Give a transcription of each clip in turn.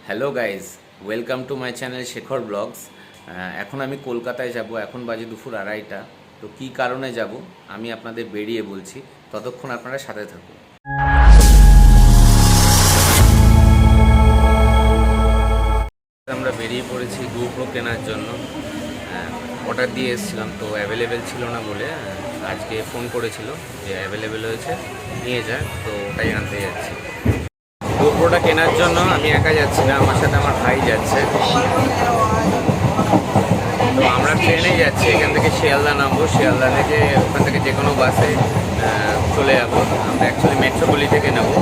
Hello guys, welcome to my channel Shekhar blogs. এখন আমি কলকাতায় যাব। এখন বাজে দুপুর 2:30টা। তো কী কারণে যাব আমি আপনাদের বেরিয়ে বলছি, ততক্ষণ আপনারা সাথে থাকুন। আমরা বেরিয়ে পড়েছি গোপ্রো কেনার জন্য। অর্ডার দিয়ে এসেছিলাম, তো অ্যাভেলেবেল ছিল না বলে আজকে ফোন করেছিল যে অ্যাভেলেবেল হয়েছে, নিয়ে যায়। তো ওটাই আনতে যাচ্ছি। গোপ্রোটা কেনার জন্য আমি একা যাচ্ছি না, আমার সাথে আমার ভাই যাচ্ছে। তো আমরা ট্রেনে যাচ্ছি, এখান থেকে শিয়ালদা নামবো। শিয়ালদা থেকে ওখান থেকে যে কোনো বাসে চলে যাবো। আমরা অ্যাকচুয়ালি মেট্রোপলি থেকে নেবো।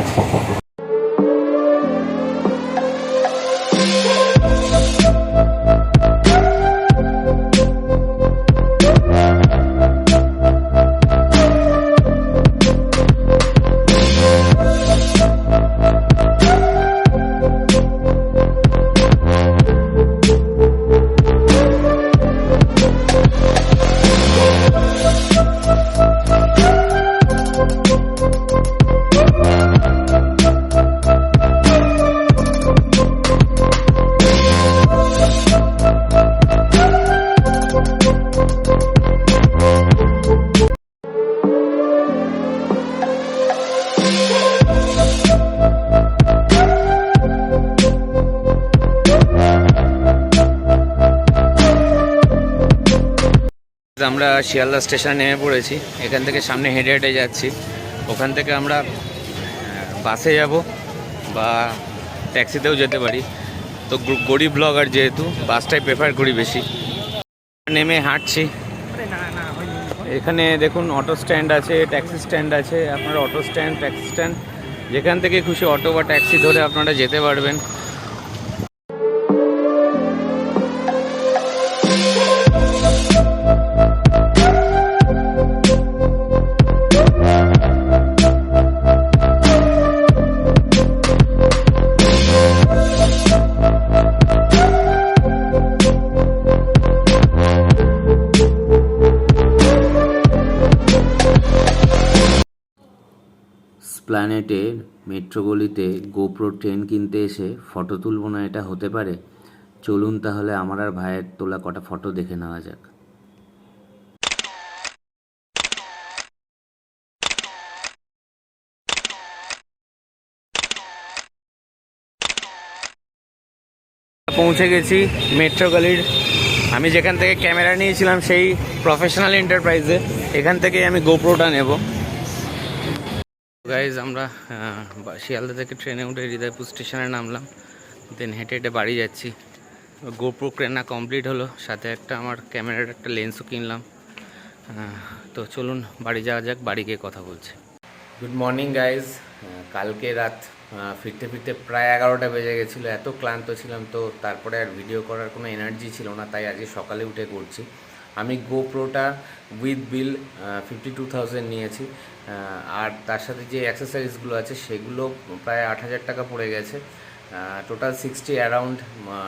আমরা শিয়ালদা স্টেশনে নেমে পড়েছি। এখান থেকে সামনে হেঁটে হেঁটে যাচ্ছি। ওখান থেকে আমরা বাসে যাব বা ট্যাক্সিতেও যেতে পারি। তো গরিব ব্লগার যেহেতু বাসটাই প্রেফার করি বেশি। নেমে হাঁটছি। এখানে দেখুন অটো স্ট্যান্ড আছে, ট্যাক্সি স্ট্যান্ড আছে। আপনারা অটো স্ট্যান্ড, ট্যাক্সি স্ট্যান্ড যেখান থেকে খুশি অটো বা ট্যাক্সি ধরে আপনারা যেতে পারবেন। প্ল্যানেটের মেট্রো গলিতে গোপ্রো ট্রেন কিনতে এসে ফটো তুলব না, এটা হতে পারে? চলুন তাহলে আমার আর ভাইয়ের তোলা কটা ফটো দেখে নেওয়া যাক। পৌঁছে গেছি মেট্রো গলির। আমি যেখান থেকে ক্যামেরা নিয়েছিলাম সেই প্রফেশনাল এন্টারপ্রাইজে, এখান থেকেই আমি গোপ্রোটা নেব। গাইজ, আমরা শিয়ালদা থেকে ট্রেনে উঠে হৃদয়পুর স্টেশনে নামলাম, দেন হেঁটে হেঁটে বাড়ি যাচ্ছি। গোপ্রো কেনা কমপ্লিট হলো, সাথে একটা আমার ক্যামেরার একটা লেন্সও কিনলাম। তো চলুন বাড়ি যাওয়া যাক, বাড়ি গিয়ে কথা বলছি। Good morning guys. কালকে রাত ফিরতে ফিরতে প্রায় 11টা বেজে গেছিলো। এত ক্লান্ত ছিলাম, তো তারপরে আর ভিডিও করার কোনো এনার্জি ছিল না, তাই আজকে সকালে উঠে করছি। আমি গোপ্রোটা উইথ বিল 52,000 নিয়েছি, আর তার সাথে যে অ্যাক্সেসরিজগুলো আছে সেগুলো প্রায় 8,000 টাকা পড়ে গেছে। টোটাল 60 অ্যারাউন্ড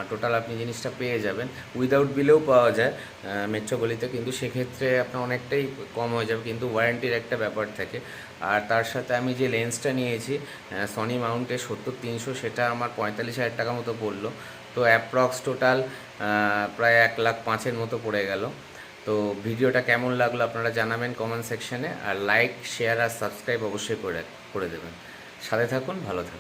টোটাল আপনি জিনিসটা পেয়ে যাবেন। উইদাউট বিলেও পাওয়া যায় মেট্রো গলিতে, কিন্তু সেক্ষেত্রে আপনার অনেকটাই কম হয়ে যাবে, কিন্তু ওয়ারেন্টির একটা ব্যাপার থাকে। আর তার সাথে আমি যে লেন্সটা নিয়েছি সনি মাউন্টের 70-300, সেটা আমার 45,000 টাকা মতো পড়লো। তো অ্যাপ্রক্স টোটাল প্রায় 1,05,000 মতো পড়ে গেল। তো ভিডিওটা কেমন লাগলো আপনারা জানাবেন কমেন্ট সেকশনে, আর লাইক, শেয়ার আর সাবস্ক্রাইব অবশ্যই করে দেবেন। সাথে থাকুন, ভালো থাকুন।